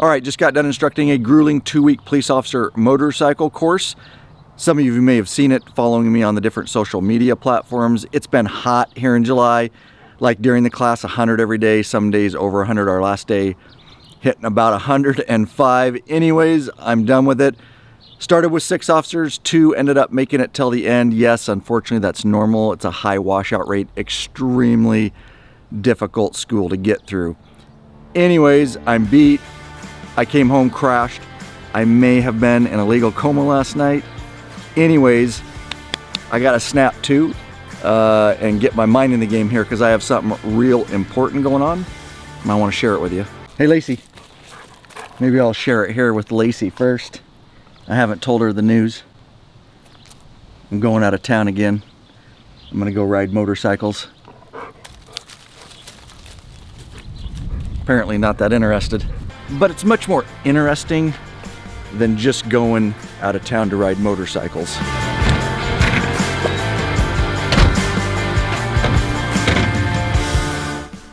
All right, just got done instructing a grueling 2-week police officer motorcycle course. Some of you may have seen it following me on the different social media platforms. It's been hot here in July, like during the class, 100 every day, some days over 100. Our last day hitting about 105. Anyways, I'm done with it. Started with 6 officers, 2 ended up making it till the end. Yes, unfortunately, that's normal. It's a high washout rate, extremely difficult school to get through. Anyways, I'm beat. I came home crashed. I may have been in a legal coma last night. Anyways, I got to snap to and get my mind in the game here because I have something real important going on. And I want to share it with you. Hey, Lacey. Maybe I'll share it here with Lacey first. I haven't told her the news. I'm going out of town again. I'm going to go ride motorcycles. Apparently not that interested. But it's much more interesting than just going out of town to ride motorcycles.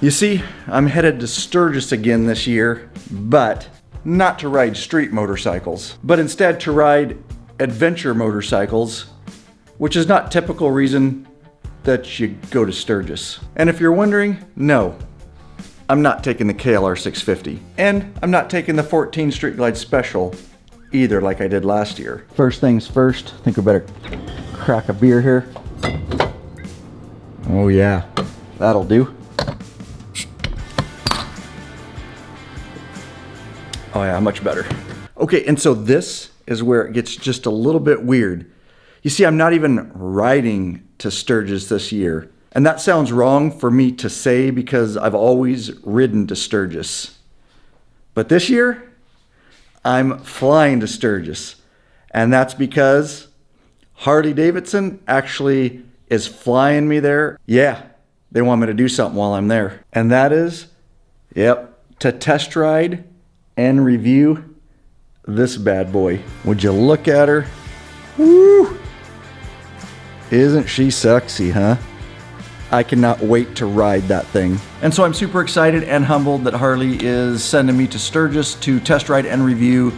You see, I'm headed to Sturgis again this year, but not to ride street motorcycles, but instead to ride adventure motorcycles, which is not typical reason that you go to Sturgis. And if you're wondering, no. I'm not taking the KLR 650, and I'm not taking the 14 Street Glide Special either like I did last year. First things first, I think we better crack a beer here. Oh yeah, that'll do. Oh yeah, much better. Okay, and so this is where it gets just a little bit weird. You see, I'm not even riding to Sturgis this year. And that sounds wrong for me to say because I've always ridden to Sturgis. But this year, I'm flying to Sturgis. And that's because Harley-Davidson actually is flying me there. Yeah, they want me to do something while I'm there. And that is, to test ride and review this bad boy. Would you look at her? Woo! Isn't she sexy, huh? I cannot wait to ride that thing. And so I'm super excited and humbled that Harley is sending me to Sturgis to test ride and review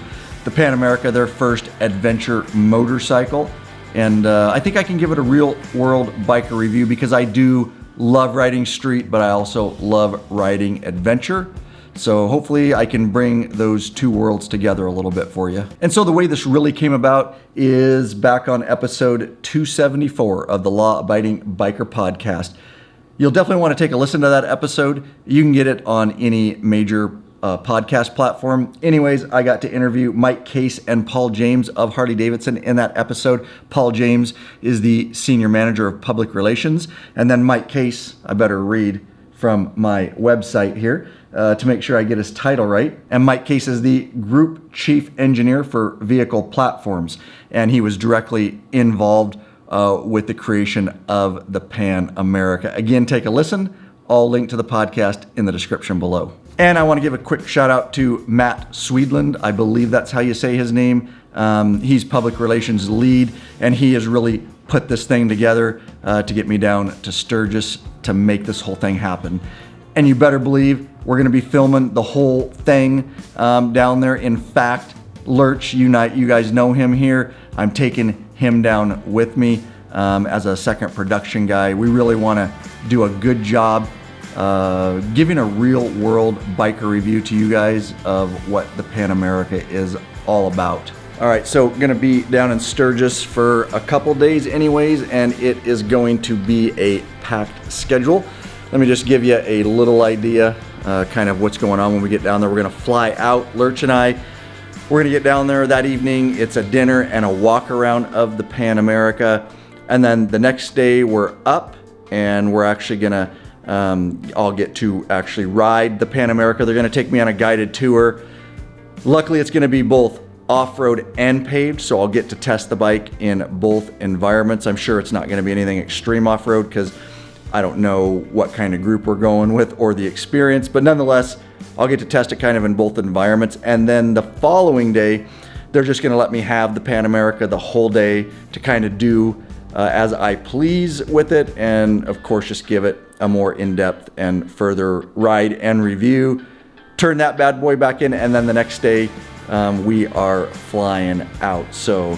the Pan America, their first adventure motorcycle. And I think I can give it a real world biker review because I do love riding street, but I also love riding adventure. So hopefully I can bring those two worlds together a little bit for you. And so the way this really came about is back on episode 274 of the Law Abiding Biker Podcast. You'll definitely want to take a listen to that episode. You can get it on any major podcast platform. Anyways, I got to interview Mike Case and Paul James of Harley-Davidson in that episode. Paul James is the Senior Manager of Public Relations. And then Mike Case, I better read from my website here to make sure I get his title right. And Mike Case is the Group Chief Engineer for Vehicle Platforms. And he was directly involved with the creation of the Pan America. Again, take a listen. I'll link to the podcast in the description below. And I want to give a quick shout out to Matt Swedland. I believe that's how you say his name. He's public relations lead, and he has really put this thing together to get me down to Sturgis to make this whole thing happen. And you better believe we're going to be filming the whole thing down there. In fact, Lurch, you guys know him here. I'm taking him down with me as a second production guy. We really want to do a good job giving a real world biker review to you guys of what the Pan America is all about. All right, so gonna be down in Sturgis for a couple days anyways, and it is going to be a packed schedule. Let me just give you a little idea kind of what's going on when we get down there. We're gonna fly out, Lurch and I. We're gonna get down there that evening. It's a dinner and a walk around of the Pan America. And then the next day we're up and we're actually gonna, I'll get to actually ride the Pan America. They're gonna take me on a guided tour. Luckily it's gonna be both off-road and paved, so I'll get to test the bike in both environments. I'm sure it's not gonna be anything extreme off-road because I don't know what kind of group we're going with or the experience, but nonetheless, I'll get to test it kind of in both environments. And then the following day, they're just gonna let me have the Pan America the whole day to kind of do as I please with it. And of course, just give it a more in-depth and further ride and review turn that bad boy back in, and then the next day we are flying out. So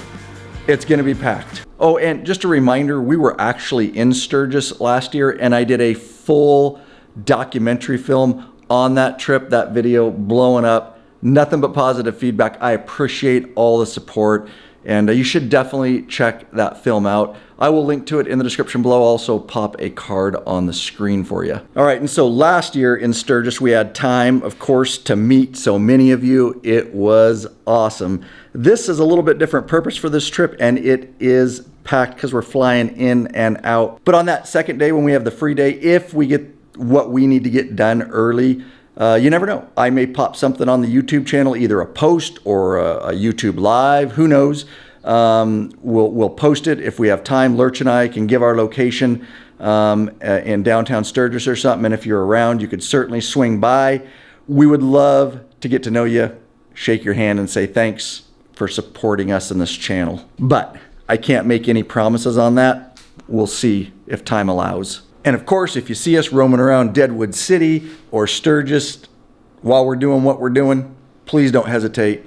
it's gonna be packed. Oh, and just a reminder, we were actually in Sturgis last year, and I did a full documentary film on that trip. That video blowing up, nothing but positive feedback. I appreciate all the support, and you should definitely check that film out. I will link to it in the description below. I'll also pop a card on the screen for you. All right, and so last year in Sturgis, we had time, of course, to meet so many of you. It was awesome. This is a little bit different purpose for this trip, and it is packed because we're flying in and out. But on that second day, when we have the free day, if we get what we need to get done early, you never know. I may pop something on the YouTube channel, either a post or a YouTube live, who knows. We'll post it if we have time. Lurch and I can give our location in downtown Sturgis or something, and if you're around, you could certainly swing by. We would love to get to know you, shake your hand, and say thanks for supporting us in this channel. But I can't make any promises on that. We'll see if time allows. And of course, if you see us roaming around Deadwood City or Sturgis while we're doing what we're doing, please don't hesitate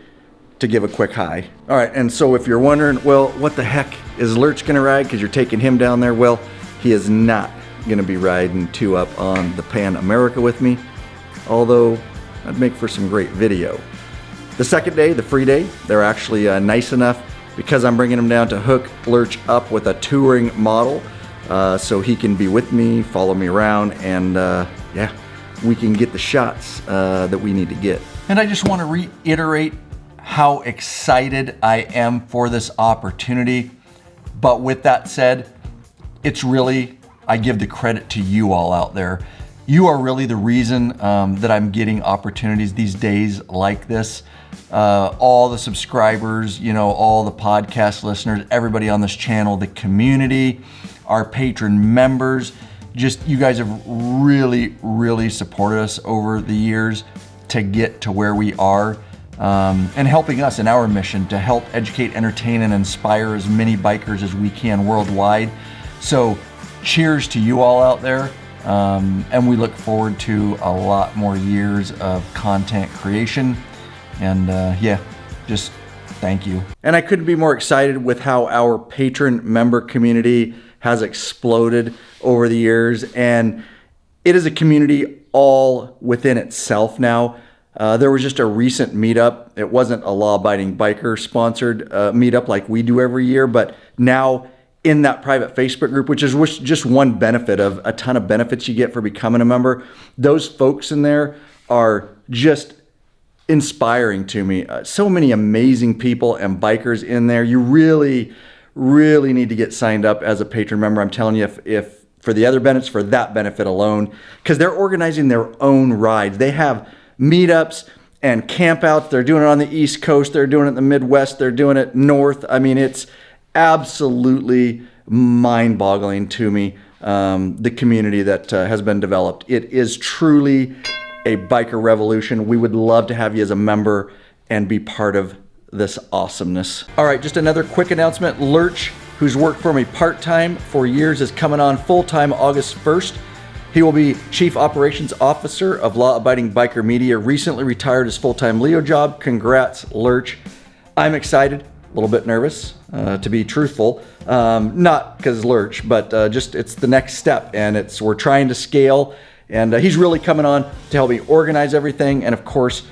to give a quick hi. All right, and so if you're wondering, well, what the heck is Lurch gonna ride because you're taking him down there? Well, he is not gonna be riding 2-Up on the Pan America with me, although that'd make for some great video. The second day, the free day, they're actually nice enough because I'm bringing him down to hook Lurch up with a touring model so he can be with me, follow me around, and yeah, we can get the shots that we need to get. And I just want to reiterate how excited I am for this opportunity. But with that said, it's really, I give the credit to you all out there. You are really the reason that I'm getting opportunities these days like this. All the subscribers, you know, all the podcast listeners, everybody on this channel, the community, our patron members, just you guys have really supported us over the years to get to where we are. And helping us in our mission to help educate, entertain, and inspire as many bikers as we can worldwide. So cheers to you all out there. And we look forward to a lot more years of content creation. And yeah, just thank you. And I couldn't be more excited with how our patron member community has exploded over the years. And it is a community all within itself now. There was just a recent meetup. It wasn't a law-abiding biker sponsored meetup like we do every year, but now in that private Facebook group, which is just one benefit of a ton of benefits you get for becoming a member, those folks in there are just inspiring to me. So many amazing people and bikers in there. You really need to get signed up as a patron member. I'm telling you, if for the other benefits, for that benefit alone, because they're organizing their own rides. They have meetups and campouts. They're doing it on the East Coast. They're doing it in the Midwest. They're doing it north. I mean, it's absolutely mind-boggling to me, the community that has been developed. It is truly a biker revolution. We would love to have you as a member and be part of this awesomeness. All right, just another quick announcement. Lurch, who's worked for me part-time for years, is coming on full-time August 1st. He will be Chief Operations Officer of Law Abiding Biker Media, recently retired his full-time Leo job. Congrats, Lurch. I'm excited, a little bit nervous, to be truthful. Not because Lurch, but just it's the next step, and we're trying to scale, and he's really coming on to help me organize everything, and of course,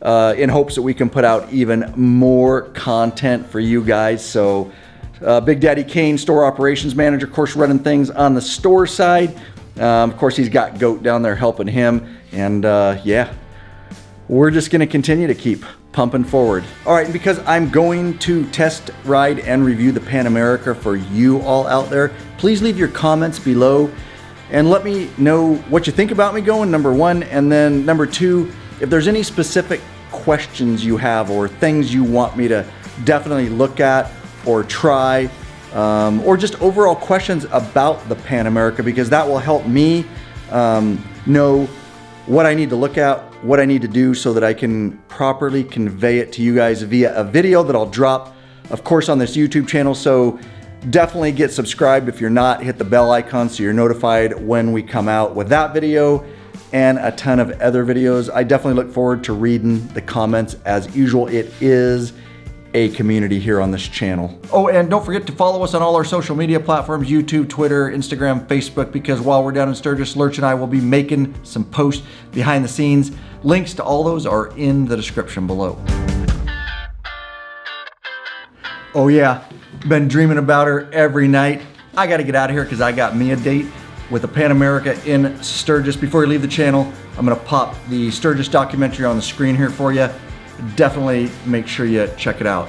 in hopes that we can put out even more content for you guys. So Big Daddy Kane, Store Operations Manager, of course, running things on the store side. Of course, he's got Goat down there helping him. And yeah, we're just going to continue to keep pumping forward. All right, and because I'm going to test, ride, and review the Pan America for you all out there, please leave your comments below and let me know what you think about me going, number one. And then number two, if there's any specific questions you have or things you want me to definitely look at or try, or just overall questions about the Pan America, because that will help me know what I need to look at, what I need to do so that I can properly convey it to you guys via a video that I'll drop, of course, on this YouTube channel. So definitely get subscribed if you're not. Hit the bell icon so you're notified when we come out with that video. and a ton of other videos. I definitely look forward to reading the comments. As usual, it is a community here on this channel. Oh, and don't forget to follow us on all our social media platforms, YouTube, Twitter, Instagram, Facebook, because while we're down in Sturgis, Lurch and I will be making some posts behind the scenes. Links to all those are in the description below. Oh yeah, been dreaming about her every night. I gotta get out of here because I got me a date with a Pan America in Sturgis. Before you leave the channel, I'm gonna pop the Sturgis documentary on the screen here for you. Definitely make sure you check it out.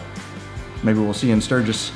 Maybe we'll see you in Sturgis.